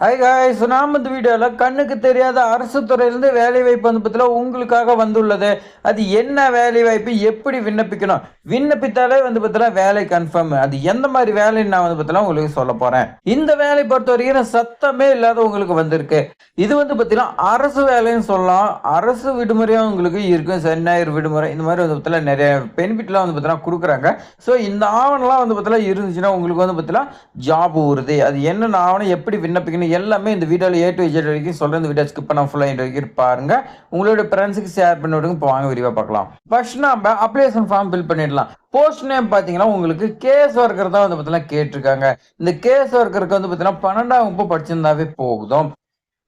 Hi guys, நாம் இந்த வீடியோவில் கண்ணுக்கு தெரியாத அரசு துறையிலிருந்து வேலைவாய்ப்பு வந்து பற்றில உங்களுக்காக வந்துள்ளது. அது என்ன வேலைவாய்ப்பு, எப்படி விண்ணப்பிக்கணும், விண்ணப்பித்தாலே வந்து பற்றில வேலை கன்ஃபார்ம். அது எந்த மாதிரி வேலைன்னு நான் வந்து பற்றில உங்களுக்கு சொல்ல போகிறேன். இந்த வேலை பொறுத்த வரைக்கும் சத்தமே இல்லாத உங்களுக்கு வந்திருக்கு. இது வந்து பற்றில அரசு வேலைன்னு சொல்லலாம். அரசு விடுமுறையும் உங்களுக்கு இருக்கும். சனி ஞாயிறு விடுமுறை இந்த மாதிரி வந்து பற்றில நிறைய பெனிஃபிட்லாம் வந்து பற்றில கொடுக்குறாங்க. ஸோ இந்த ஆவணம்லாம் வந்து பற்றில இருந்துச்சுன்னா உங்களுக்கு வந்து பற்றில ஜாப் உறுதி. அது என்னென்ன ஆவணம், எப்படி விண்ணப்பிக்கணும் எல்லாமே இந்த வீடியோவில் A to Z வரைக்கும் சொல்கிறேன். இந்த வீடியோ ஸ்கிப் பண்ண ஃபுல்லாக இந்த வரைக்கும் பாருங்க. உங்களோட ஃப்ரெண்ட்ஸுக்கு ஷேர் பண்ணி விடுங்க. இப்போ வாங்க விரிவாக பார்க்கலாம். ஃபர்ஸ்ட் நம்ம அப்ளிகேஷன் ஃபார்ம் ஃபில் பண்ணிடலாம். போஸ்ட் நேம் பார்த்தீங்கன்னா உங்களுக்கு கேஸ் ஒர்க்கர் தான் வந்து பார்த்தீங்கன்னா கேட்டிருக்காங்க. இந்த கேஸ் ஒர்க்கருக்கு வந்து பார்த்தீங்கன்னா 12ஆம் வகுப்பு படிச்சிருந்தாவே போதும்.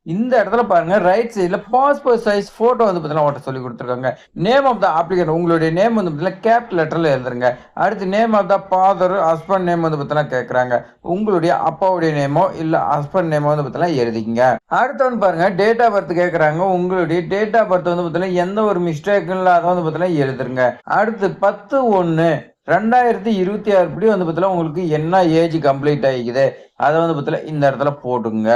இந்த இடத்துல பாருங்க, ரைட் சைடுல பாஸ்போர்ட் சைஸ் போட்டோ வந்து பார்த்தீங்கன்னா ஓட்ட சொல்லி கொடுத்துருக்காங்க. நேம் ஆஃப் த அப்ளிகேண்ட், உங்களுடைய நேம் வந்து பார்த்தீங்கன்னா கேபிட்டல் லெட்டர்ல எழுதுருங்க. அடுத்து name of the father, husband name வந்து பார்த்தீங்கன்னா கேட்குறாங்க. உங்களுடைய அப்பாவுடைய நேமோ இல்லை ஹஸ்பண்ட் நேமோ வந்து பார்த்தீங்கன்னா எழுதிங்க. அடுத்து வந்து பாருங்க, டேட் ஆஃப் பர்த் கேட்குறாங்க. உங்களுடைய டேட் ஆஃப் பர்த் வந்து பார்த்தீங்கன்னா எந்த ஒரு மிஸ்டேக்கும் இல்லை, அதை வந்து பார்த்தீங்கன்னா எழுதுருங்க. அடுத்து 10/1/2026 படி வந்து பார்த்தீங்கன்னா உங்களுக்கு என்ன ஏஜ் கம்ப்ளீட் ஆகிக்குது அதை வந்து பார்த்தீங்கன்னா இந்த இடத்துல போட்டுங்க.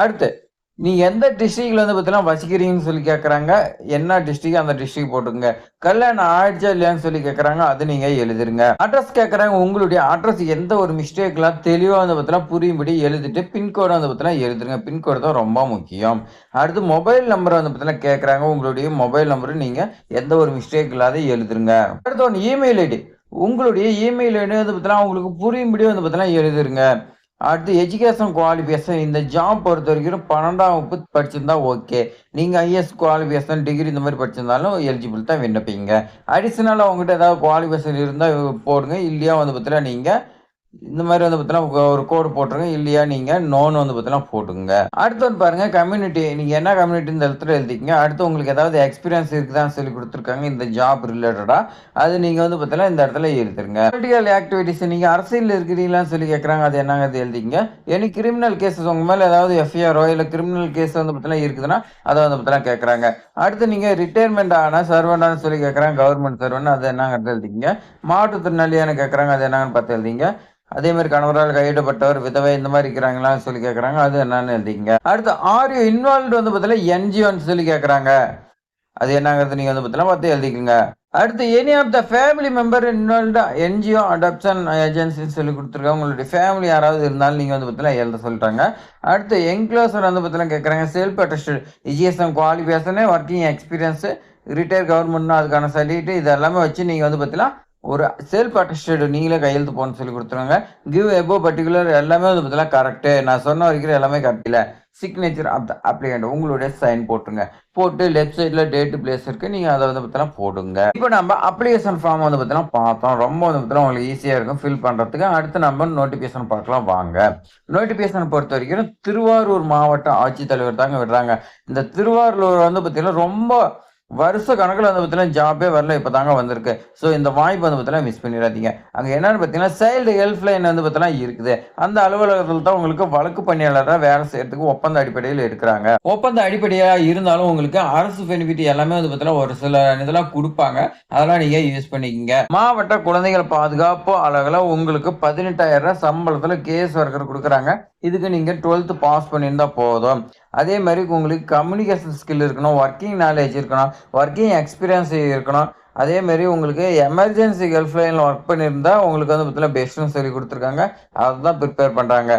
அடுத்து நீங்க எந்த டிஸ்ட்ரிக்ட்ல வந்து பார்த்தீங்கன்னா வசிக்கிறீங்கன்னு சொல்லி கேட்குறாங்க. என்ன டிஸ்ட்ரிக்ட் அந்த டிஸ்ட்ரிக்ட் போட்டுங்க. கல்யாணம் ஆயிடுச்சா இல்லையான்னு சொல்லி கேட்குறாங்க, அது நீங்க எழுதிருங்க. அட்ரஸ் கேட்குறாங்க. உங்களுடைய அட்ரஸ் எந்த ஒரு மிஸ்டேக்லாம் தெளிவாக வந்து பார்த்தீங்கன்னா புரியும்படி எழுதிட்டு பின்கோடு வந்து பார்த்தீங்கன்னா எழுதுருங்க. பின்கோடு தான் ரொம்ப முக்கியம். அடுத்து மொபைல் நம்பர் வந்து பார்த்தீங்கன்னா கேட்குறாங்க. உங்களுடைய மொபைல் நம்பரு நீங்க எந்த ஒரு மிஸ்டேக் இல்லாத எழுதுருங்க. அடுத்து ஒன்று இமெயில் ஐடி, உங்களுடைய இமெயில் ஐடி வந்து பார்த்தீங்கன்னா உங்களுக்கு புரியும்படி வந்து பார்த்தீங்கன்னா எழுதுருங்க. அடுத்து எஜுகேஷன் குவாலிஃபிகேஷன், இந்த ஜாப் பொறுத்த வரைக்கும் 12ஆம் வகுப்பு படிச்சிருந்தா ஓகே. நீங்கள் ஐஎஸ் குவாலிஃபிகேஷன் டிகிரி இந்த மாதிரி படிச்சிருந்தாலும் எலிஜிபிள் தான் விண்ணப்பிங்க. அடிஷ்னலாக உங்கள்கிட்ட ஏதாவது குவாலிஃபிகேஷன் இருந்தால் போடுங்க. இல்லையா வந்து பார்த்தீங்கன்னா நீங்கள் இந்த மாதிரி வந்து பார்த்தீங்கன்னா ஒரு கோடு போட்டுருங்க. இல்லையா நீங்கள் நோன் வந்து பார்த்தீங்கன்னா போட்டுங்க. அடுத்து வந்து பாருங்க, கம்யூனிட்டி, நீங்கள் என்ன கம்யூனிட்டி இந்த இடத்துல எழுதிக்கங்க. அடுத்து உங்களுக்கு ஏதாவது எக்ஸ்பீரியன்ஸ் இருக்குதான்னு சொல்லி கொடுத்துருக்காங்க இந்த ஜாப் ரிலேட்டடா, அது நீங்கள் வந்து பார்த்தீங்கன்னா இந்த இடத்துல எழுதுருங்க. பொலிட்டிக்கல் ஆக்டிவிட்டிஸ், நீங்கள் அரசியல் இருக்கிறீங்களான்னு சொல்லி கேட்குறாங்க, அது என்னங்க அது எழுதிங்க. எனி கிரிமினல் கேசஸ், உங்கள் மேலே ஏதாவது எஃப்ஐஆரோ இல்லை கிரிமினல் கேஸ் வந்து பார்த்தீங்கன்னா இருக்குதுன்னா அதை வந்து பார்த்தீங்கன்னா கேட்குறாங்க. அடுத்து நீங்கள் ரிட்டையர்மெண்ட் ஆன சர்வெண்டான்னு சொல்லி கேட்குறாங்க, கவர்மெண்ட் சர்வெண்ட், அது என்னங்கிறது எழுதிங்க. மாற்றுத்திறனாளியானு கேட்குறாங்க, அது என்னன்னு பார்த்து எழுதிங்க. அதே மாதிரி கணவரால் கைவிடப்பட்டவர், விதவை இந்த மாதிரி இருக்கிறாங்களான்னு சொல்லி கேட்குறாங்க, அது என்னன்னு எழுதிங்க. அடுத்து ஆர் யூ இன்வால்வ்டு வந்து பார்த்தீங்கன்னா என்ஜிஓன்னு சொல்லி கேட்குறாங்க, அது என்னங்கிறது நீங்கள் வந்து பார்த்தீங்கன்னா பார்த்து எழுதிக்குங்க. அடுத்து any of the family member involved NGO adoption ஏஜென்சின்னு சொல்லி கொடுத்துருக்காங்க. உங்களுடைய ஃபேமிலி யாராவது இருந்தாலும் நீங்கள் வந்து பார்த்தீங்கன்னா எழுத சொல்லிட்டாங்க. அடுத்து என்க்ளோசர் வந்து பார்த்தீங்கன்னா கேட்குறாங்க. Self attested education qualification, working experience, retire கவர்மெண்ட்னா அதுக்கான சர்டிஃபிகேட், இது எல்லாமே வச்சு நீங்கள் வந்து பார்த்தீங்கன்னா ஒரு செல்ஃப் அட்டஸ்டட் நீங்களே கையெழுத்து போன்னு சொல்லி கொடுத்துருவாங்க. கிவ் எபோ பர்டிகுலர் எல்லாமே வந்து பார்த்தீங்கன்னா கரெக்டு, நான் சொன்ன வரைக்கும் எல்லாமே கரெக்ட் இல்லை. சிக்னேச்சர் ஆஃப் த அப்ளிகண்ட், உங்களுடைய சைன் போட்டுருங்க. போட்டு லெஃப்ட் சைடில் டேட்டு பிளேஸ் இருக்குது, நீங்கள் அதை வந்து பார்த்தீங்கன்னா போடுங்க. இப்போ நம்ம அப்ளிகேஷன் ஃபார்ம் வந்து பார்த்தீங்கன்னா பார்த்தோம். ரொம்ப வந்து பார்த்தீங்கன்னா உங்களுக்கு ஈஸியாக இருக்கும் ஃபில் பண்ணுறதுக்கு. அடுத்து நம்ம நோட்டிஃபிகேஷன் பார்க்கலாம் வாங்க. நோட்டிஃபிகேஷன் பொறுத்த வரைக்கும் திருவாரூர் மாவட்ட ஆட்சித்தலைவர் தாங்க விடுறாங்க. இந்த திருவாரூர் வந்து பார்த்தீங்கன்னா ரொம்ப வருஷ கணக்கில் வந்து பார்த்தீங்கன்னா ஜாபே வரல, இப்போ தாங்க வந்திருக்கு. ஸோ இந்த வாய்ப்பு வந்து பார்த்தீங்கன்னா மிஸ் பண்ணிடாதீங்க. அங்கே என்னென்னு பார்த்தீங்கன்னா சைல்டு ஹெல்ப்லைன் வந்து பார்த்தீங்கன்னா இருக்குது. அந்த அலுவலகத்தில் தான் உங்களுக்கு வழக்கு பணியாளராக வேலை செய்யறதுக்கு ஒப்பந்த அடிப்படையில் எடுக்கிறாங்க. ஒப்பந்த அடிப்படையாக இருந்தாலும் உங்களுக்கு அரசு பெனிஃபிட் எல்லாமே வந்து பார்த்தீங்கன்னா ஒரு சில இதெல்லாம் கொடுப்பாங்க. அதெல்லாம் நீங்கள் யூஸ் பண்ணிக்கங்க. மாவட்ட குழந்தைகள் பாதுகாப்பு அலகில் உங்களுக்கு 18,000 சம்பளத்தில் கேஸ் ஒர்க்கர் கொடுக்குறாங்க. இதுக்கு நீங்கள் 12th பாஸ் பண்ணியிருந்தா போதும். அதே மாதிரி உங்களுக்கு கம்யூனிகேஷன் ஸ்கில் இருக்கணும், ஒர்க்கிங் நாலேஜ் இருக்கணும், ஒர்க்கிங் எக்ஸ்பீரியன்ஸ் இருக்கணும். அதே மாதிரி உங்களுக்கு எமர்ஜென்சி ஹெல்ப்லைனில் ஒர்க் பண்ணியிருந்தா உங்களுக்கு வந்து பார்த்தீங்கன்னா பெஸ்ட்னு சொல்லி கொடுத்துருக்காங்க. அதுதான் ப்ரிப்பேர் பண்ணுறாங்க.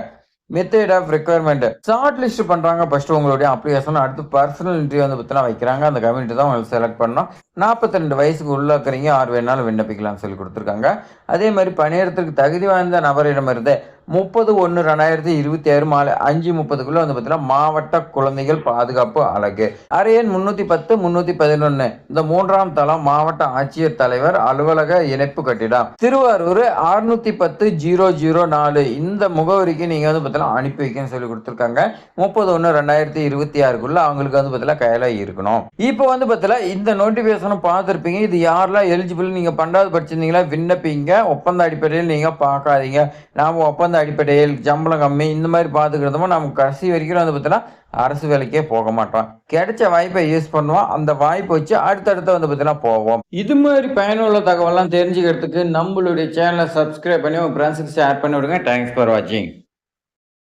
Method of requirement short list பண்ணுறாங்க. ஃபர்ஸ்ட் உங்களுடைய அப்ளிகேஷன், அடுத்து பர்சனல் இன்டர்வியூ வந்து பார்த்தீங்கன்னா வைக்கிறாங்க. அந்த கம்யூனிட்டி தான் உங்களுக்கு செலக்ட் பண்ணணும். 42 வயசுக்கு உள்ள இருக்கிறீங்க, யார் வேணாலும் விண்ணப்பிக்கலாம்னு சொல்லி கொடுத்துருக்காங்க. அதே மாதிரி பணியிடத்திற்கு தகுதி வாய்ந்த நபரிடமிருந்து 30/1/2026 மாலை 5:30 வந்து பார்த்தீங்கன்னா மாவட்ட குழந்தைகள் பாதுகாப்பு அலகு, அறையன் 310 311, இந்த 3ஆம் தளம், மாவட்ட ஆட்சியர் தலைவர் அலுவலக இணைப்பு கட்டிடம், திருவாரூர் 610-004, இந்த முகவரிக்கு நீங்க வந்து பார்த்தீங்கன்னா அனுப்பி வைக்கன்னு சொல்லி கொடுத்துருக்காங்க. 30/1/2026 அவங்களுக்கு வந்து பார்த்தீங்கன்னா கையில இருக்கணும். இப்போ வந்து பார்த்தீங்கன்னா இந்த நோட்டிபிகேஷன் பார்த்துருப்பீங்க. இது யாரெல்லாம் எலிஜிபிள், நீங்க 12வது படிச்சிருந்தீங்களா விண்ணப்பிங்க. ஒப்பந்த அடிப்படையில் நீங்க பார்க்காதீங்க. நாம ஒப்பந்த அடிப்படையில் சம்பளம் கம்மி இந்த மாதிரி பார்த்துக்கிறதுமோ நம்ம கடைசி வரைக்கும் வந்து பார்த்தீங்கன்னா அரசு வேலைக்கே போக மாட்டோம். கிடைச்ச வாய்ப்பை யூஸ் பண்ணுவோம். அந்த வாய்ப்பை வச்சு அடுத்தடுத்து வந்து பார்த்தீங்கன்னா போவோம். இது மாதிரி பயனுள்ள தகவலாம் தெரிஞ்சுக்கிறதுக்கு நம்மளுடைய சேனலை சப்ஸ்கிரைப் பண்ணி உங்க ஃப்ரெண்ட்ஸுக்கு ஷேர் பண்ணி விடுங்க. தேங்க்ஸ் ஃபார் வாட்சிங்.